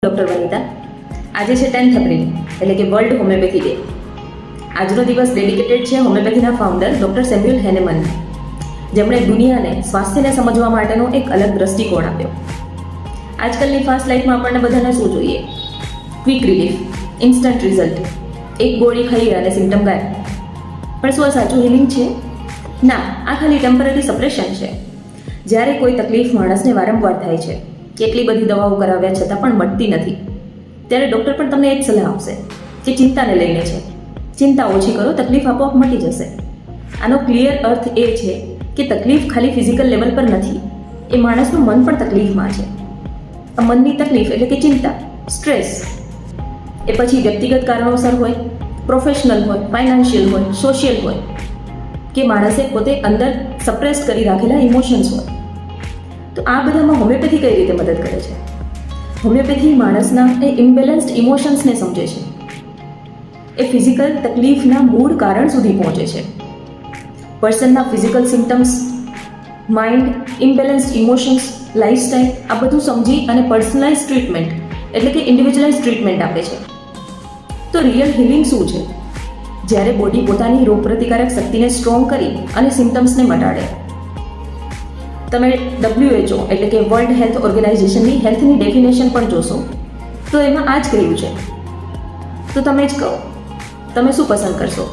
Doctor Vanita. આજે છે 10th April એટલે કે વર્લ્ડ હોમિયોપેથી ડે. આજનો દિવસ ડેડિકેટેડ છે હોમિયોપેથીના ફાઉન્ડર ડૉક્ટર સેમ્યુઅલ હેનેમન, જેમણે દુનિયાને સ્વાસ્થ્યને સમજવા માટેનો એક અલગ દ્રષ્ટિકોણ આપ્યો. આજકાલની ફાસ્ટ લાઈફમાં આપણને બધાને શું જોઈએ? ક્વિક રિલીફ, ઇન્સ્ટન્ટ રિઝલ્ટ, એક ગોળી ખાઈએ અને સિમ્ટમ ગાયબ. પણ શું આ સાચું હિલિંગ છે? ના, આ ખાલી ટેમ્પરરી સપ્રેશન છે. જ્યારે કોઈ તકલીફ માણસને વારંવાર થાય છે, કેટલી બધી દવાઓ કરાવ્યા છતાં પણ મટતી નથી, ત્યારે ડૉક્ટર પણ તમને એક સલાહ આપશે કે ચિંતાને લઈને છે. ચિંતા ઓછી કરો, તકલીફ આપોઆપ મટી જશે. આનો ક્લિયર અર્થ એ છે કે તકલીફ ખાલી ફિઝિકલ લેવલ પર નથી, એ માણસનું મન પણ તકલીફમાં છે. આ મનની તકલીફ એટલે કે ચિંતા, સ્ટ્રેસ, એ પછી વ્યક્તિગત કારણોસર હોય, પ્રોફેશનલ હોય, ફાઇનાન્શિયલ હોય, સોશિયલ હોય, કે માણસે પોતે અંદર સપ્રેસ કરી રાખેલા ઇમોશન્સ હોય. તો આ બધામાં હોમિયોપેથી કઈ રીતે મદદ કરે છે? હોમિયોપેથી માણસના એ ઇમ્બેલેન્સ્ડ ઇમોશન્સને સમજે છે. એ ફિઝિકલ તકલીફના મૂળ કારણ સુધી પહોંચે છે. પર્સનના physical symptoms, mind, imbalanced emotions, lifestyle, આ બધું સમજી અને પર્સનલાઇઝ ટ્રીટમેન્ટ એટલે કે ઇન્ડિવિજ્યુઅલાઇઝ ટ્રીટમેન્ટ આપે છે. તો રિયલ હિલિંગ શું છે? જ્યારે બોડી પોતાની રોગપ્રતિકારક શક્તિને સ્ટ્રોંગ કરી અને સિમ્ટમ્સને મટાડે. તમે WHO એટલે કે વર્લ્ડ હેલ્થ ઓર્ગેનાઇઝેશનની હેલ્થની ડેફિનેશન પણ જોશો તો એમાં આ જ કહ્યું છે. તો તમે જ કહો, તમે શું પસંદ કરશો?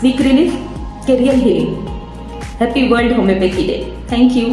ક્વિક રિલીફ કે real healing? Happy world homeopathy day. Thank you.